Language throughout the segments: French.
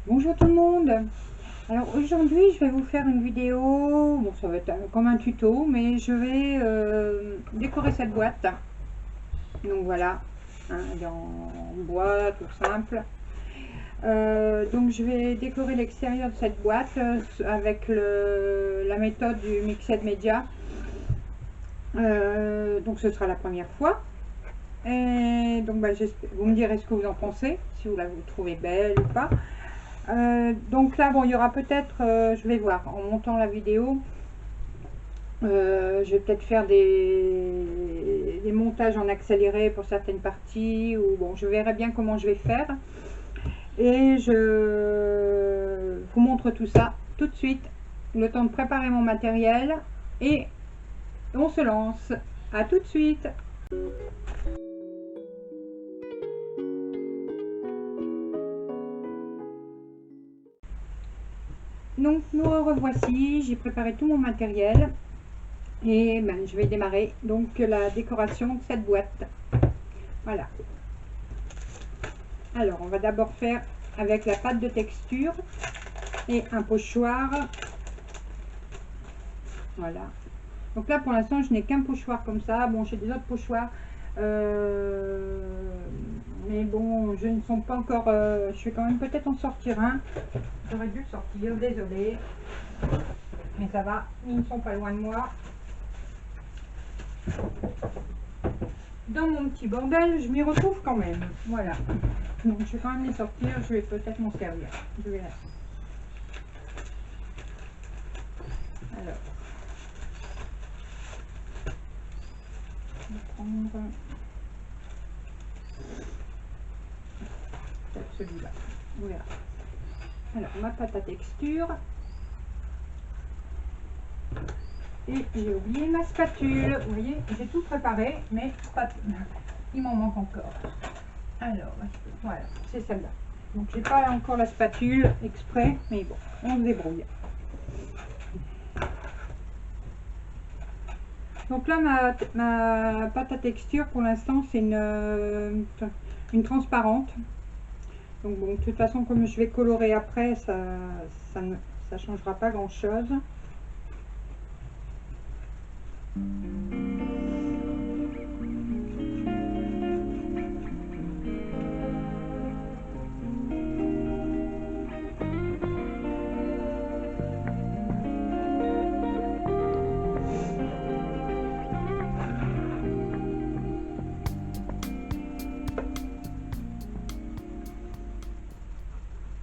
Bonjour tout le monde. Alors aujourd'hui je vais vous faire une vidéo, bon ça va être comme un tuto, mais je vais décorer cette boîte. Donc voilà, hein, elle est en bois tout simple. Donc je vais décorer l'extérieur de cette boîte avec la méthode du Mixed Media. Donc ce sera la première fois. Et donc bah, vous me direz ce que vous en pensez, si vous la trouvez belle ou pas. Donc là, bon, il y aura peut-être, je vais voir, en montant la vidéo, je vais peut-être faire des montages en accéléré pour certaines parties, ou bon, je verrai bien comment je vais faire. Et je vous montre tout ça tout de suite, le temps de préparer mon matériel, et on se lance. À tout de suite. Donc nous revoici, j'ai préparé tout mon matériel. Et ben, je vais démarrer donc la décoration de cette boîte. Voilà. Alors, on va d'abord faire avec la pâte de texture et un pochoir. Voilà. Donc là, pour l'instant, je n'ai qu'un pochoir comme ça. Bon, j'ai des autres pochoirs. Mais bon, je ne sont pas encore... je vais quand même peut-être en sortir un. J'aurais dû le sortir, désolé. Mais ça va, ils ne sont pas loin de moi. Dans mon petit bordel, je m'y retrouve quand même. Voilà. Donc je vais quand même les sortir, je vais peut-être m'en servir. Je vais là. Alors, je vais prendre peut-être celui-là. On verra. Alors, ma pâte à texture. Et j'ai oublié ma spatule. Vous voyez, j'ai tout préparé, mais pas... il m'en manque encore. Alors, voilà, c'est celle-là. Donc, j'ai pas encore la spatule exprès, mais bon, on se débrouille. Donc là, ma pâte à texture, pour l'instant, c'est une transparente. Donc bon, de toute façon, comme je vais colorer après, ça changera pas grand-chose.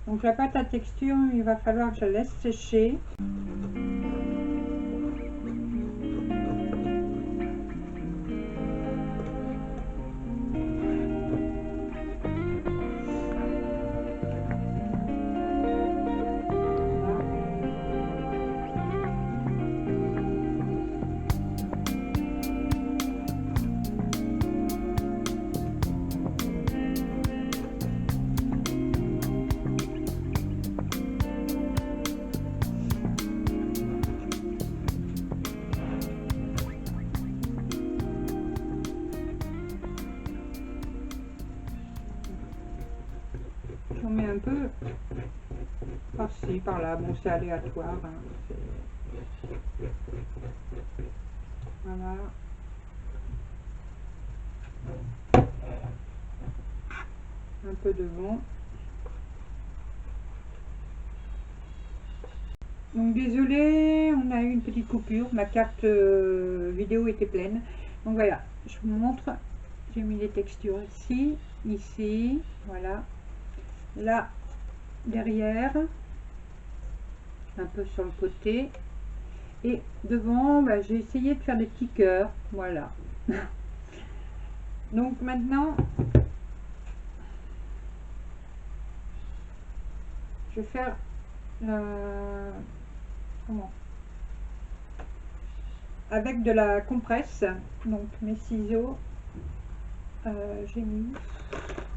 Donc la pâte à texture, il va falloir que je la laisse sécher. J'en mets un peu par-ci, par-là. Bon, c'est aléatoire. Hein. Voilà. Un peu devant. Donc désolé, on a eu une petite coupure. Ma carte vidéo était pleine. Donc voilà, je vous montre. J'ai mis les textures ici, ici, voilà. Là, derrière, un peu sur le côté. Et devant, bah, j'ai essayé de faire des petits cœurs. Voilà. Donc maintenant, je vais faire comment, avec de la compresse. Donc mes ciseaux,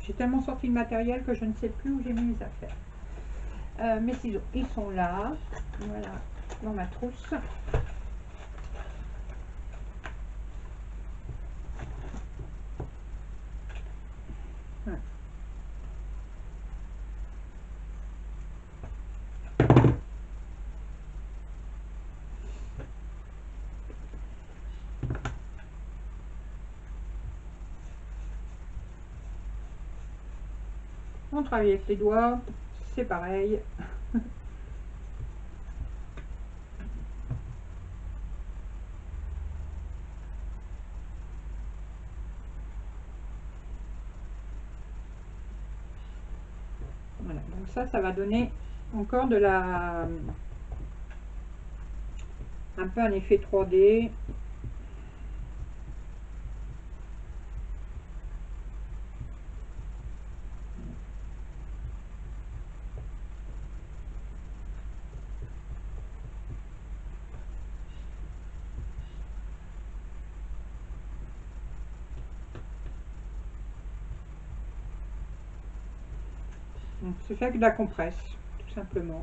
j'ai tellement sorti le matériel que je ne sais plus où j'ai mis mes affaires. Mes ciseaux, ils sont là, voilà, dans ma trousse. Voilà. On travaille avec les doigts, c'est pareil. Voilà, donc ça va donner encore de la... un peu un effet 3D. Donc c'est fait avec de la compresse, tout simplement.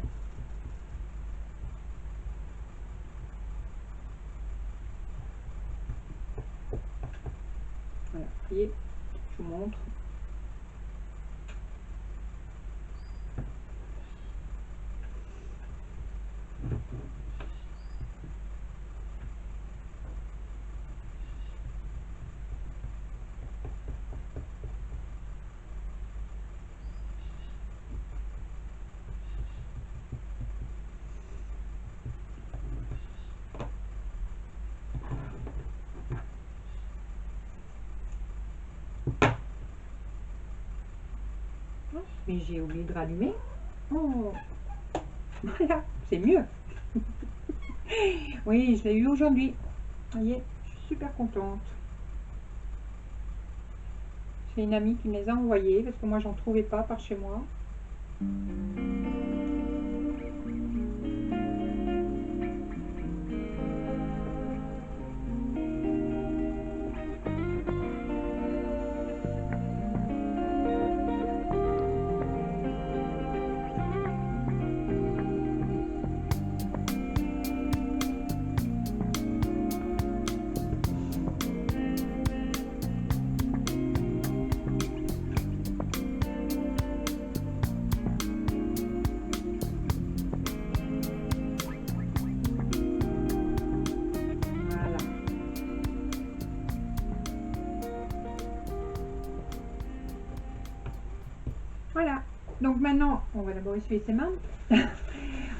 Voilà, voyez, je vous montre. Mais j'ai oublié de rallumer. Oh, voilà, c'est mieux. Oui, je l'ai eu aujourd'hui. Vous voyez, je suis super contente. C'est une amie qui me les a envoyés parce que moi, j'en trouvais pas par chez moi. Voilà, donc maintenant on va d'abord essuyer ses mains.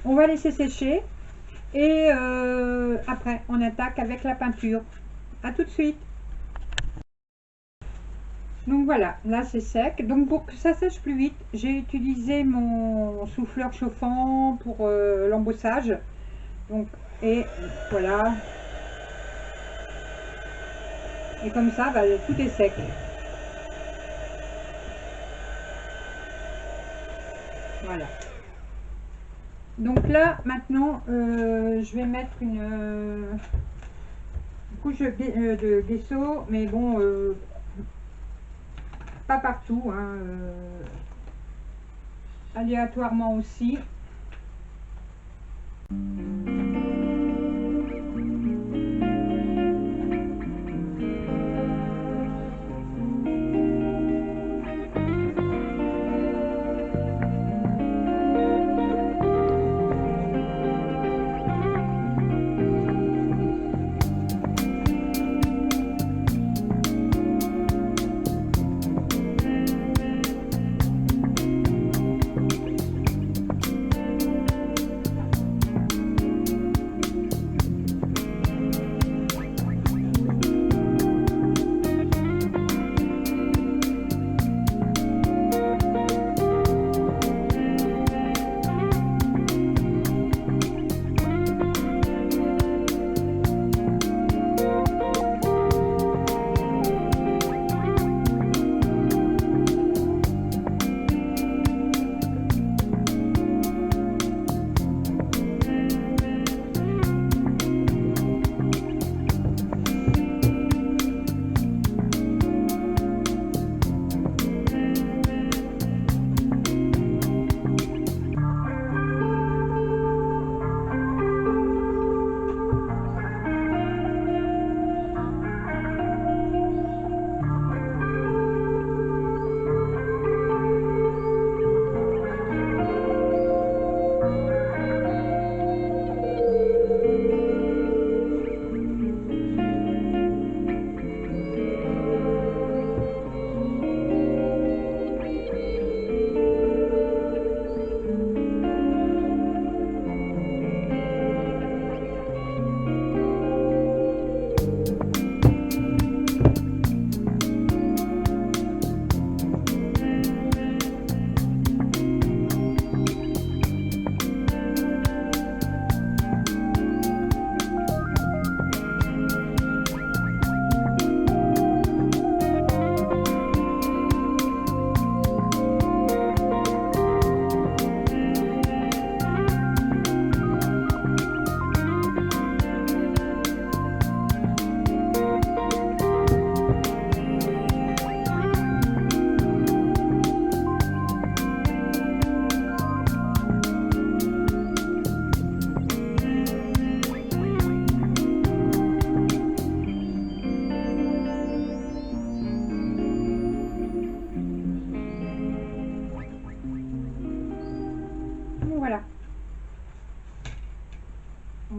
On va laisser sécher et après on attaque avec la peinture. À tout de suite. Donc voilà, là c'est sec. Donc pour que ça sèche plus vite, j'ai utilisé mon souffleur chauffant pour l'embossage. Donc et voilà. Et comme ça, bah, tout est sec. Voilà. Donc là, maintenant, je vais mettre une couche de gesso, mais bon, pas partout, hein, aléatoirement aussi.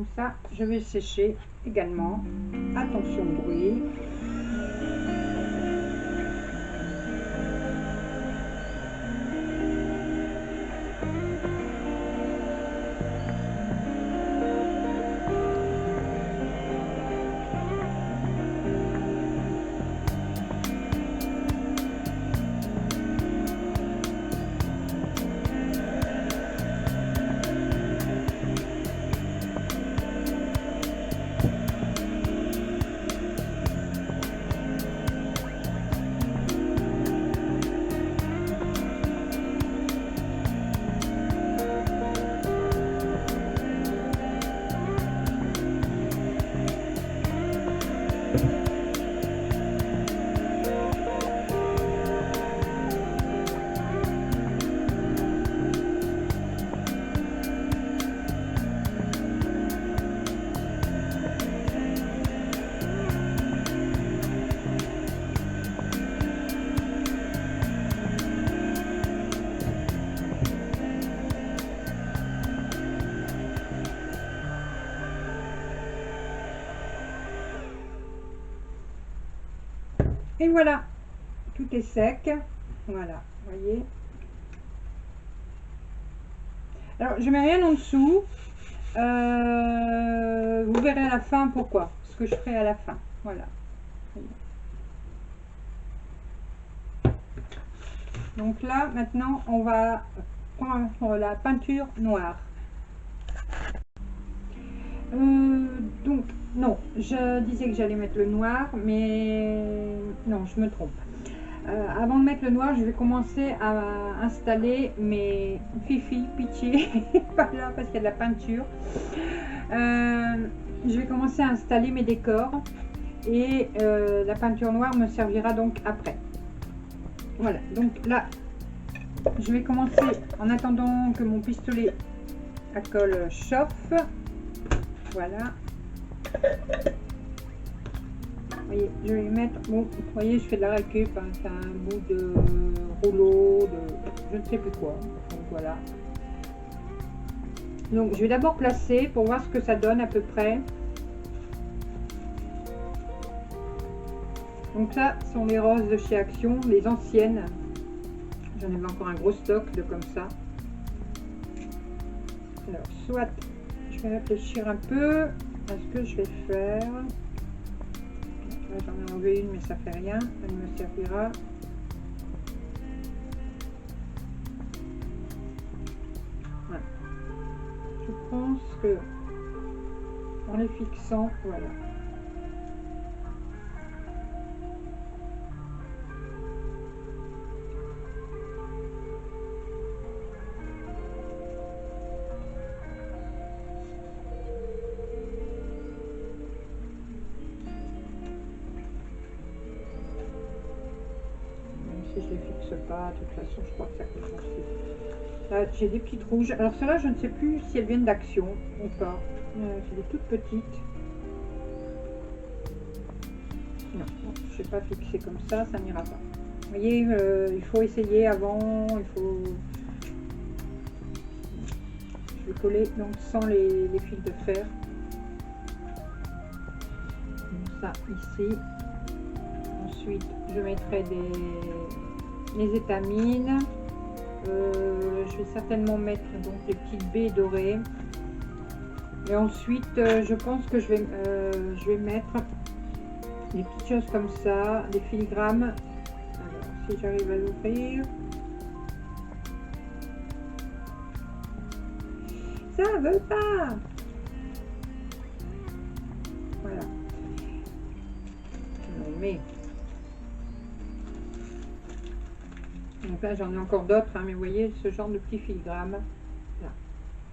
Comme ça, je vais sécher également. Attention au bruit. Et voilà, tout est sec. Voilà, vous voyez. Alors, je mets rien en dessous. Vous verrez à la fin pourquoi. Ce que je ferai à la fin. Voilà. Donc là, maintenant, on va prendre la peinture noire. Donc, non, je disais que j'allais mettre le noir, mais non, je me trompe. Avant de mettre le noir, je vais commencer à installer mes fifi, pitié, pas là parce qu'il y a de la peinture. Je vais commencer à installer mes décors et la peinture noire me servira donc après. Voilà, donc là, je vais commencer en attendant que mon pistolet à colle chauffe. Voilà. Vous voyez, je vais mettre, bon, vous voyez, je fais de la récup, hein, c'est un bout de rouleau, de je ne sais plus quoi. Donc voilà. Donc je vais d'abord placer pour voir ce que ça donne à peu près. Donc ça sont les roses de chez Action, les anciennes. J'en avais encore un gros stock de comme ça. Alors, soit je vais réfléchir un peu à ce que je vais faire. J'en ai enlevé une, mais ça fait rien. Elle me servira. Voilà. Je pense que en les fixant, voilà. Si je les fixe pas, de toute façon, je crois que ça commence. Là, j'ai des petites rouges. Alors, celles-là, je ne sais plus si elles viennent d'Action ou pas. C'est des toutes petites. Non, je ne sais pas fixer comme ça n'ira pas. Vous voyez, il faut essayer avant, il faut... Je vais coller donc sans les fils de fer. Comme ça, ici. Ensuite, je mettrai les étamines. Je vais certainement mettre donc les petites baies dorées. Et ensuite, je pense que je vais mettre des petites choses comme ça, des filigrammes. Alors, si j'arrive à l'ouvrir. Ça veut pas. Voilà. Mais donc là j'en ai encore d'autres, hein, mais vous voyez ce genre de petits filigrammes là.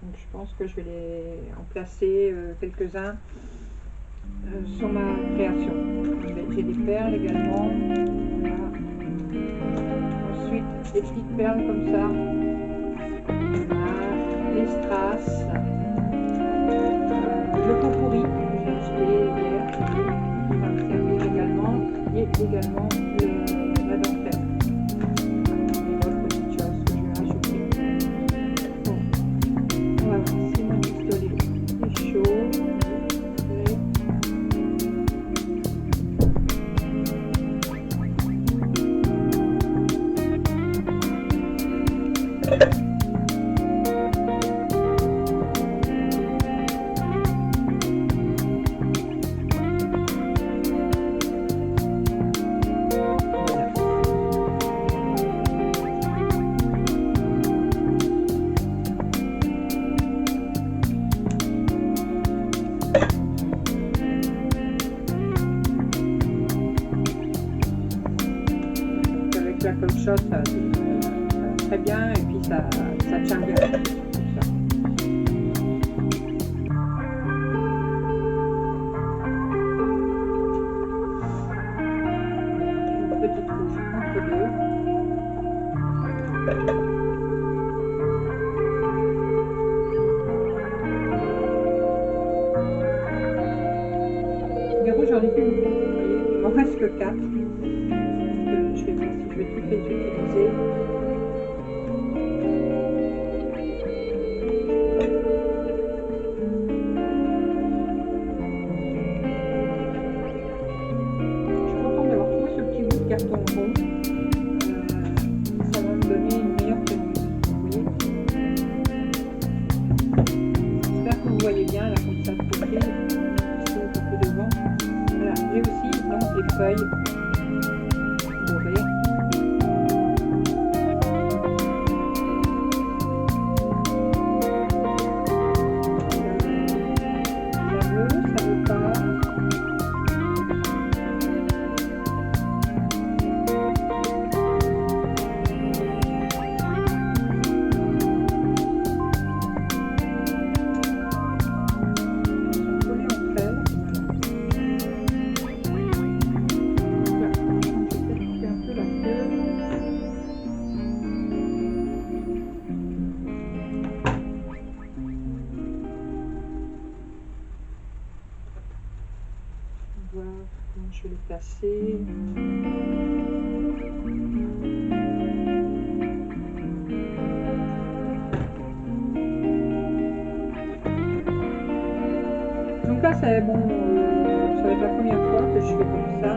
Donc je pense que je vais les en placer quelques-uns sur ma création. J'ai des perles également. Voilà. Ensuite des petites perles comme ça. Voilà. Les strass. Le pot pourri que j'ai acheté hier. Qui va me servir également. Et également la dentelle. Voilà, si mon pistolet est chaud. La colchotte, ça très bien et puis ça tient bien. Une petite rouge entre deux. Les rouges, j'en ai plus beaucoup. Il m'en reste que 4. Je vais voir si je vais toutes les utiliser. Je suis contente d'avoir trouvé ce petit bout de carton rond. Ça va me donner une meilleure tenue. Vous voyez. J'espère que vous voyez bien là comme ça de côté. Un peu devant. Voilà. J'ai aussi donc les feuilles. Voir comment je vais le placer. Donc là c'est bon, ça va être la première fois que je fais comme ça.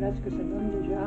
Voilà ce que ça donne déjà.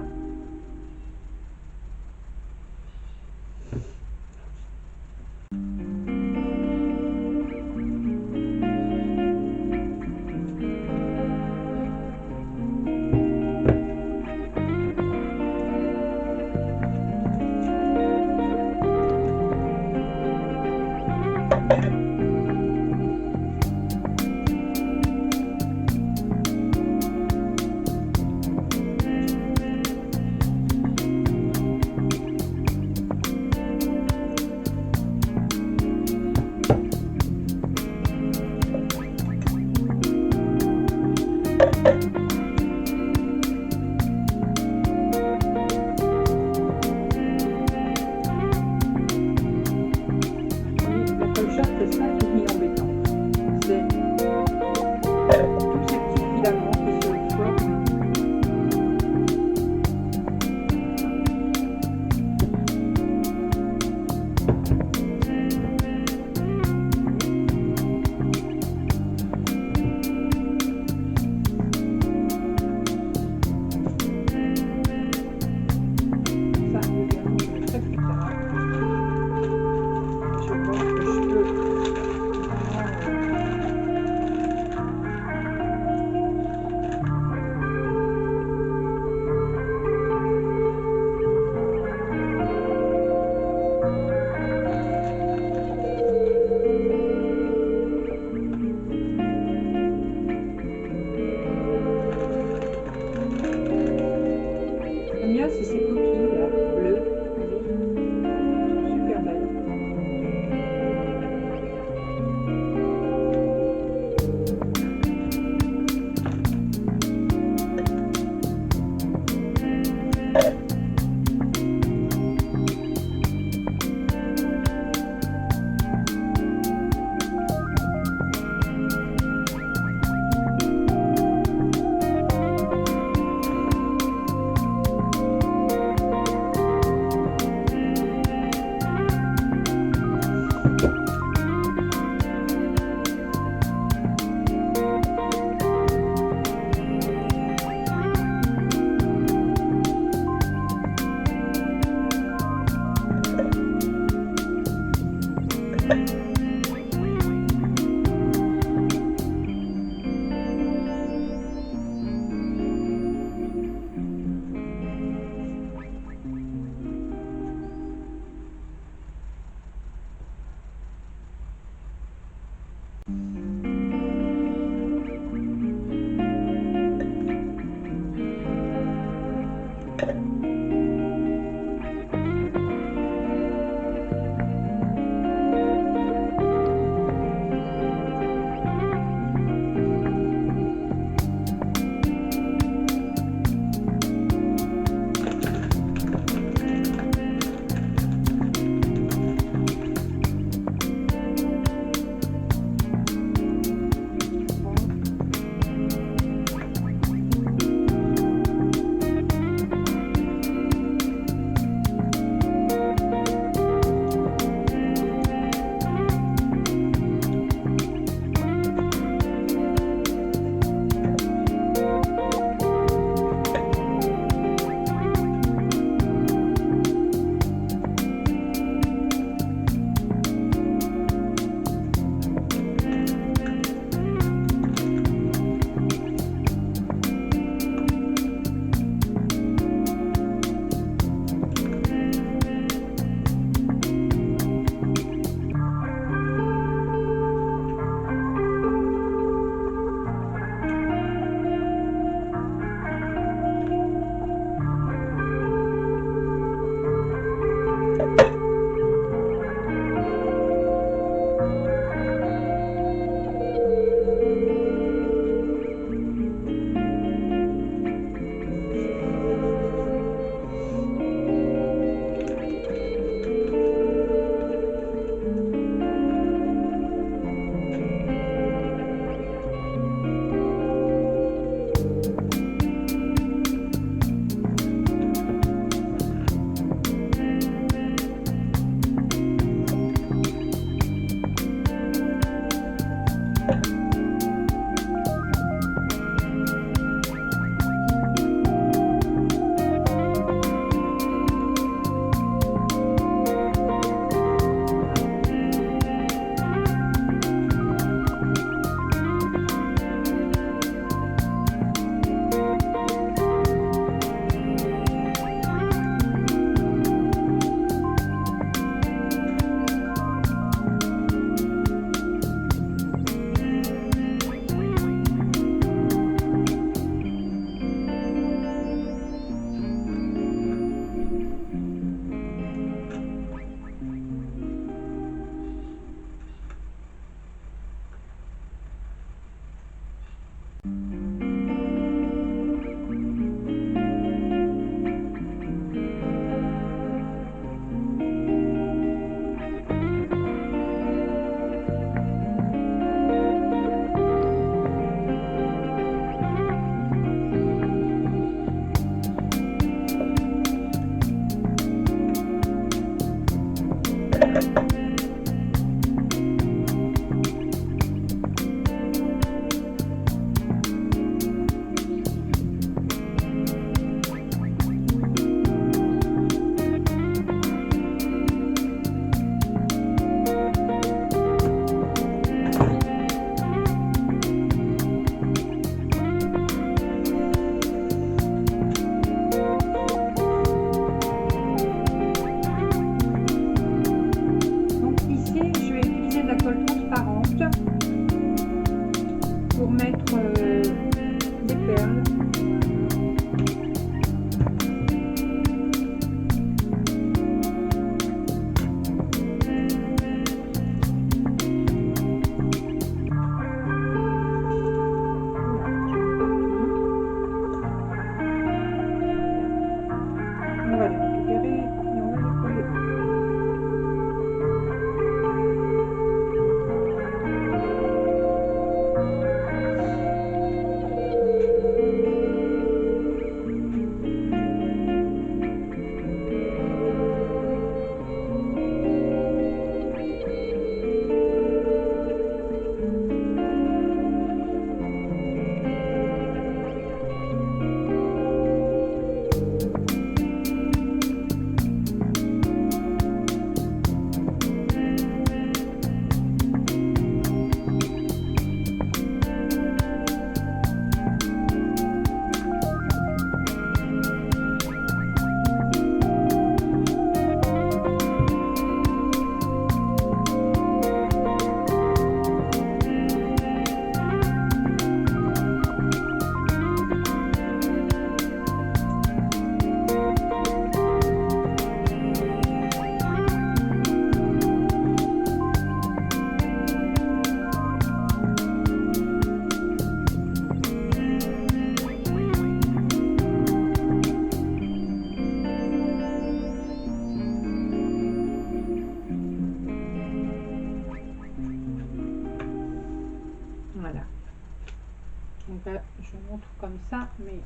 Donc là, je montre comme ça, mais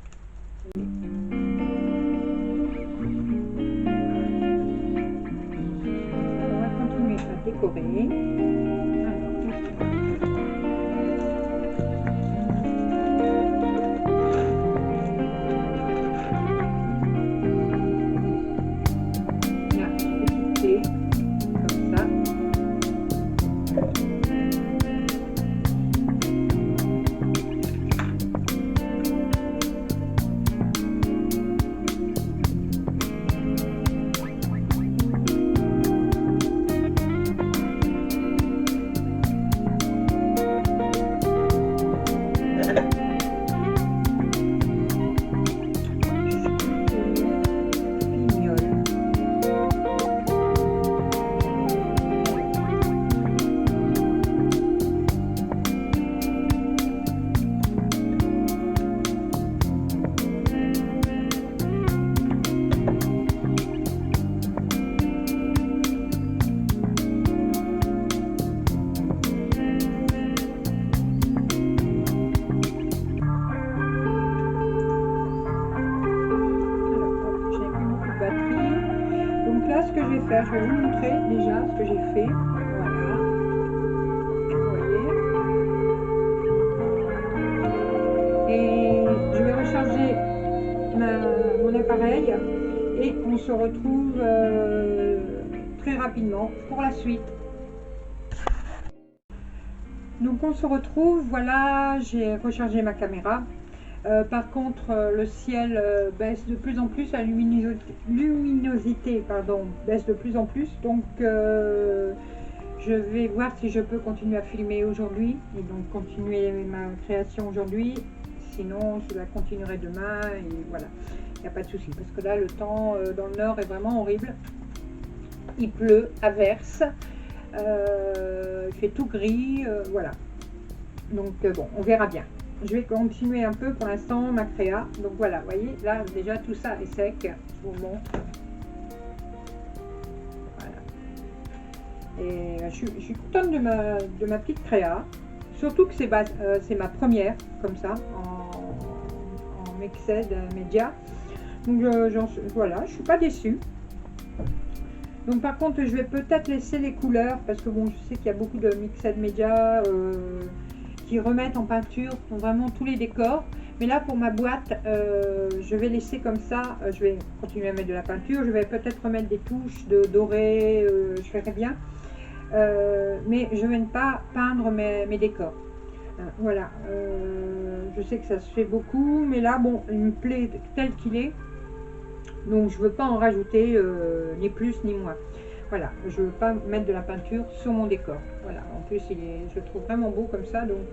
on va continuer à décorer. Ce que je vais faire, je vais vous montrer déjà ce que j'ai fait. Voilà, vous voyez. Et je vais recharger mon appareil et on se retrouve très rapidement pour la suite. Donc on se retrouve, voilà, j'ai rechargé ma caméra. Par contre, le ciel baisse de plus en plus, la luminosité baisse de plus en plus. Donc, je vais voir si je peux continuer à filmer aujourd'hui et donc continuer ma création aujourd'hui. Sinon, je la continuerai demain et voilà, il n'y a pas de souci. Parce que là, le temps dans le nord est vraiment horrible. Il pleut, averse, il fait tout gris, voilà. Donc, bon, on verra bien. Je vais continuer un peu pour l'instant ma créa. Donc voilà, vous voyez, là déjà tout ça est sec. Je vous montre. Voilà. Et je suis contente de ma petite créa. Surtout que c'est ma première, comme ça, en Mixed Media. Donc voilà, je ne suis pas déçue. Donc par contre, je vais peut-être laisser les couleurs. Parce que bon, je sais qu'il y a beaucoup de Mixed Media qui remettent en peinture vraiment tous les décors, mais là pour ma boîte je vais laisser comme ça. Je vais continuer à mettre de la peinture, je vais peut-être remettre des touches de doré, je ferai bien, mais je vais ne pas peindre mes décors. Voilà, je sais que ça se fait beaucoup, mais là bon, il me plaît tel qu'il est, donc je veux pas en rajouter ni plus ni moins. Voilà, je ne veux pas mettre de la peinture sur mon décor. Voilà, en plus, je le trouve vraiment beau comme ça. Donc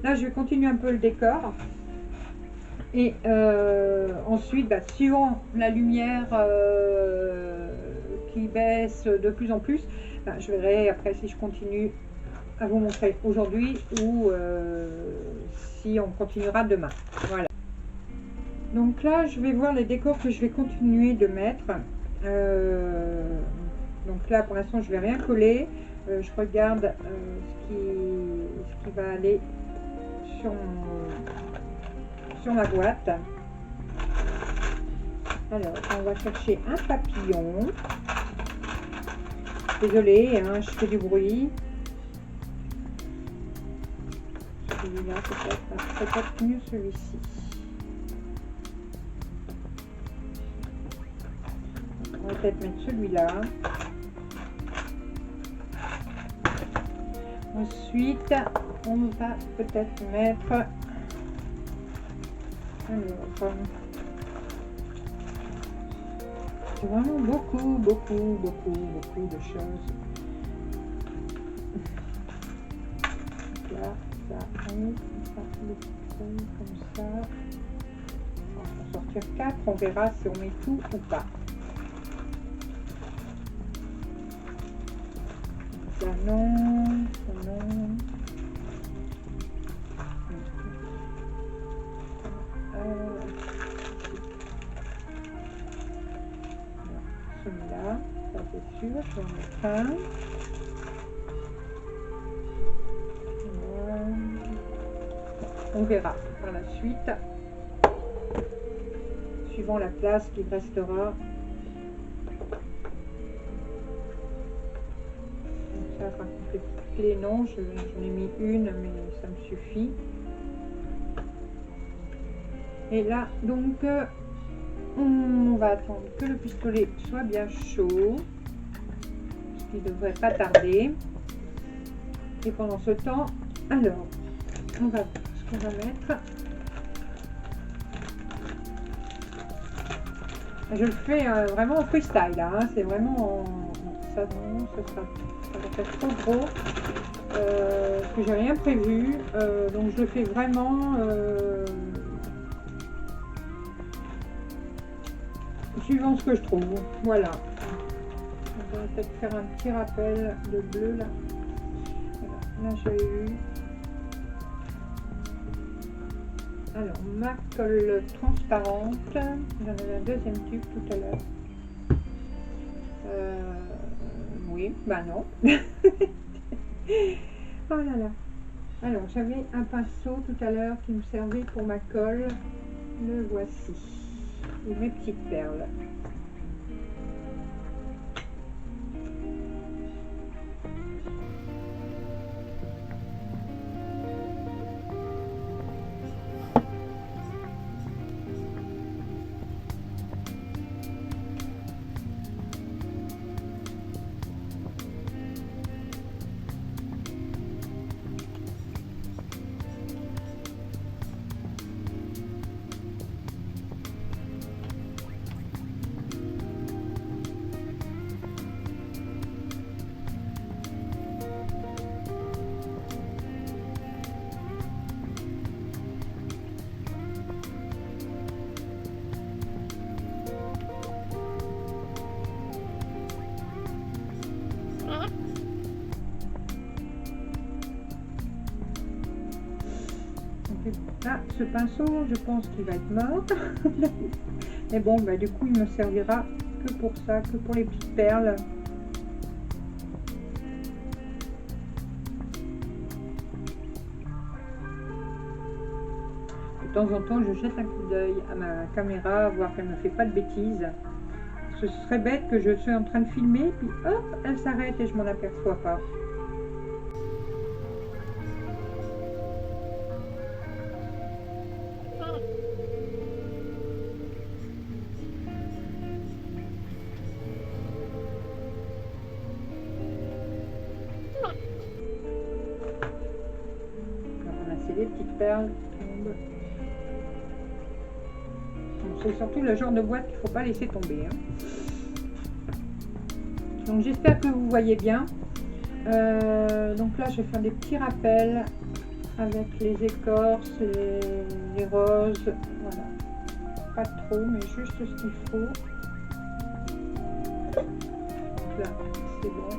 là, je vais continuer un peu le décor. Et ensuite, suivant la lumière qui baisse de plus en plus, je verrai après si je continue à vous montrer aujourd'hui ou si on continuera demain. Voilà. Donc là, je vais voir les décors que je vais continuer de mettre. Donc là, pour l'instant, je ne vais rien coller. Je regarde ce qui va aller sur ma boîte. Alors, on va chercher un papillon. Désolée, hein, je fais du bruit. Celui-là, peut-être mieux celui-ci. On va peut-être mettre celui-là. Ensuite, on va peut-être mettre c'est vraiment beaucoup de choses. Donc là, ça arrive, comme ça. On va sortir 4, on verra si on met tout ou pas. Ça non, ça non. Celui-là, ça c'est sûr, je vais en mettre un. On verra. par la suite, suivant la place qu'il restera. Donc ça, par contre, les petites clés, non, j'en ai mis une, mais ça me suffit. Et là, donc, on va attendre que le pistolet soit bien chaud, ce qui ne devrait pas tarder. Et pendant ce temps, alors, on va voir ce qu'on va mettre. Je le fais vraiment en freestyle, hein. C'est vraiment ça, non, ça va faire trop gros, parce que j'ai rien prévu, donc je le fais vraiment suivant ce que je trouve. Voilà. On va peut-être faire un petit rappel de bleu là. Voilà. Là j'ai eu. Alors, ma colle transparente, j'en avais un deuxième tube tout à l'heure. Oui, bah non. Oh là là. Alors, j'avais un pinceau tout à l'heure qui me servait pour ma colle. Le voici. Et mes petites perles. Là, ce pinceau, je pense qu'il va être mort. Mais bon, bah, du coup, il me servira que pour ça, que pour les petites perles. De temps en temps, je jette un coup d'œil à ma caméra, voir qu'elle ne fait pas de bêtises. Ce serait bête que je sois en train de filmer, puis hop, elle s'arrête et je m'en aperçois pas. Les petites perles tombent. C'est surtout le genre de boîte qu'il ne faut pas laisser tomber. Hein. Donc j'espère que vous voyez bien. Donc là, je vais faire des petits rappels avec les écorces, les roses. Voilà. Pas trop, mais juste ce qu'il faut. Donc là, c'est bon.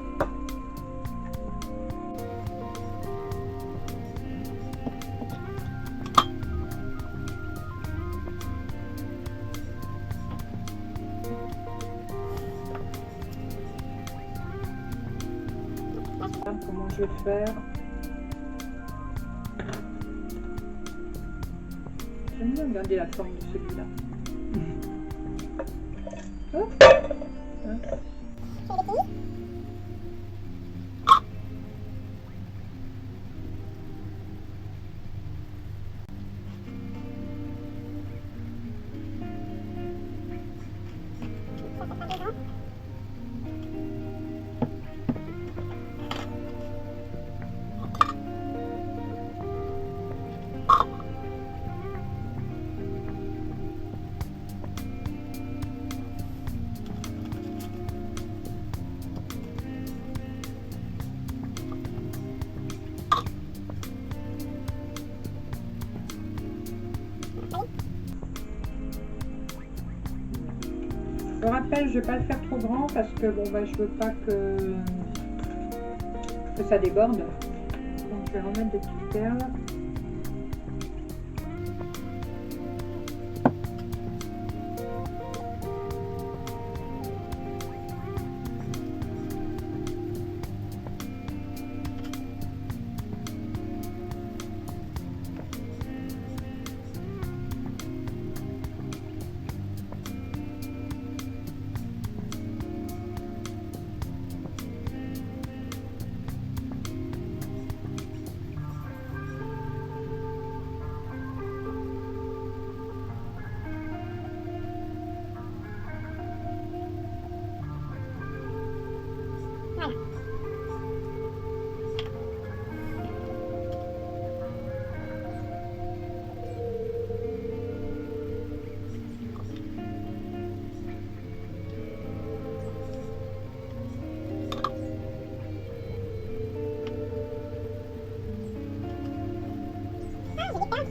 Comment je vais faire? J'aime bien regarder la forme de celui-là. Oh. Hein. Je rappelle, je ne vais pas le faire trop grand parce que bon bah je veux pas que ça déborde. Donc je vais remettre des petites perles.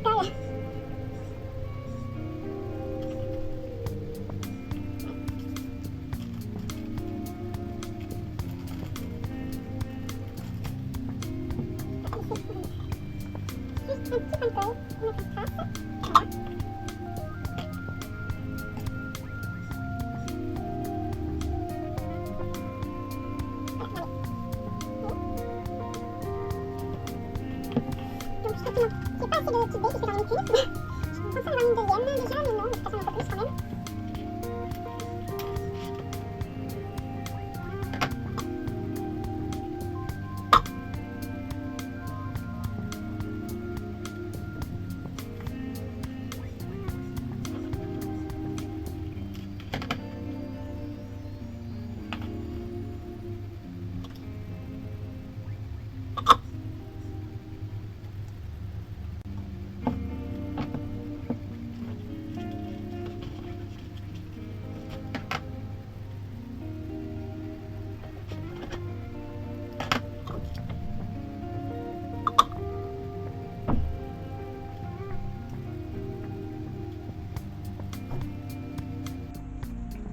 colle. Juste un petit point de colle, on met une trace. Voilà. Donc je crois qu'il manque, j'ai pas assez de petites baies, j'ai fait dans une qu'une. Je pense en avoir une deuxième déjà, mais non, je passe un peu plus quand même.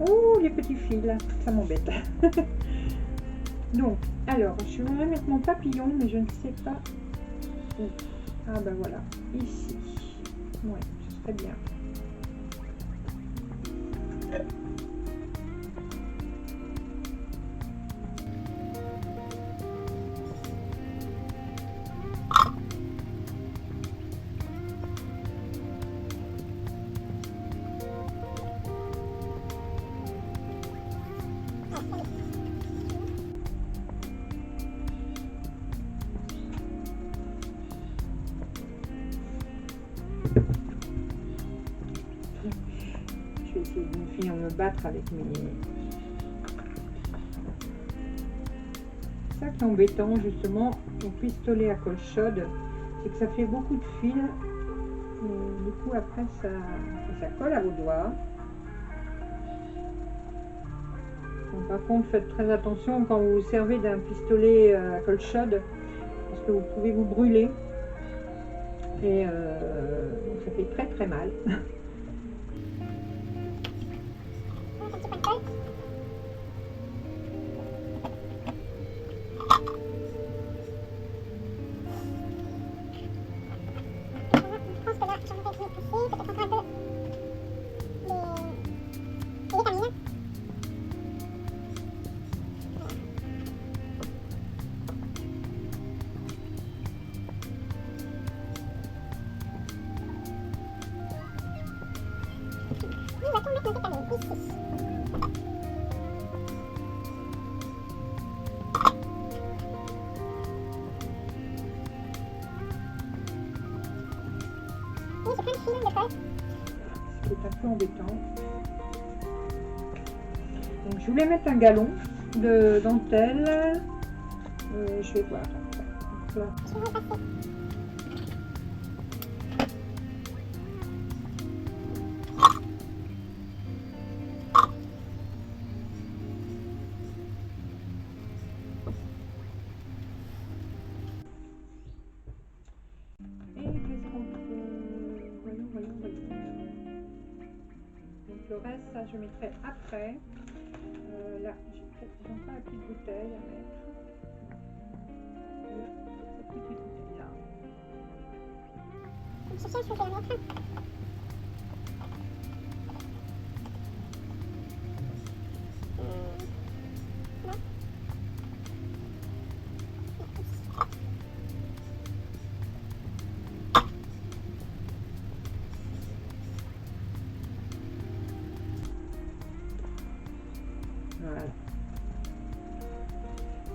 Oh, les petits fils, ça m'embête. Donc, alors, je voudrais mettre mon papillon, mais je ne sais pas où. Ah ben voilà, ici. Ouais, ce serait bien. Je vais essayer de finir me battre avec mes... Ça qui est embêtant justement au pistolet à colle chaude, c'est que ça fait beaucoup de fils. Et du coup après ça colle à vos doigts. Donc, par contre faites très attention quand vous vous servez d'un pistolet à colle chaude, parce que vous pouvez vous brûler. Et donc ça fait très très mal. C'est un peu embêtant. Donc, je voulais mettre un galon de dentelle. Je vais voir. Donc, là. Le reste, ça je mettrai après. Là, j'ai encore la petite bouteille à mettre. Cette petite bouteille là. C'est ça, je vais la mettre. Voilà.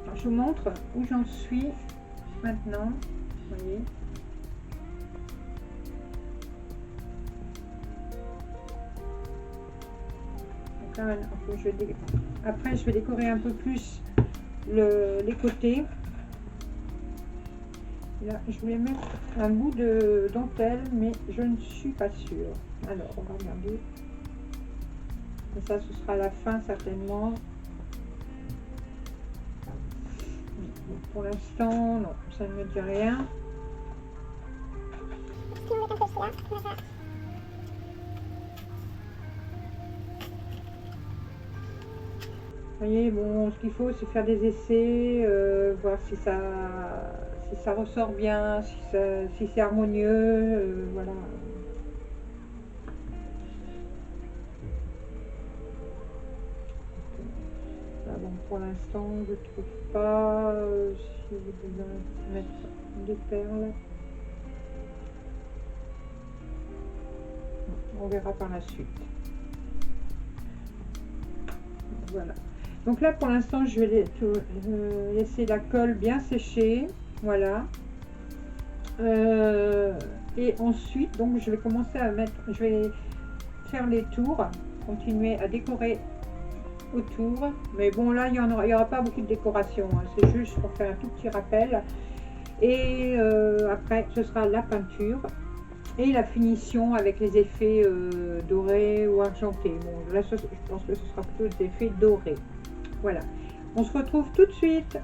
Alors, je vous montre où j'en suis maintenant. Vous voyez. Donc là, après, je vais décorer un peu plus les côtés. Et là, je voulais mettre un bout de dentelle, mais je ne suis pas sûre. Alors, on va regarder. Et ça, ce sera à la fin certainement. Pour l'instant, non, ça ne me dit rien. Est-ce qu'il me met un peu celui-là. Voilà. Vous voyez, bon, ce qu'il faut, c'est faire des essais, voir si ça ressort bien, si c'est harmonieux, voilà. Là, bon, pour l'instant, je ne trouve pas si j'ai besoin de mettre des perles. On verra par la suite. Voilà. Donc là, pour l'instant, je vais laisser la colle bien sécher. Voilà. Et ensuite, donc, je vais commencer à mettre, je vais faire les tours, continuer à décorer autour. Mais bon, là, il y aura pas beaucoup de décoration. Hein. C'est juste pour faire un tout petit rappel. Et après, ce sera la peinture. Et la finition avec les effets dorés ou argentés. Bon, là, je pense que ce sera plutôt des effets dorés. Voilà. On se retrouve tout de suite.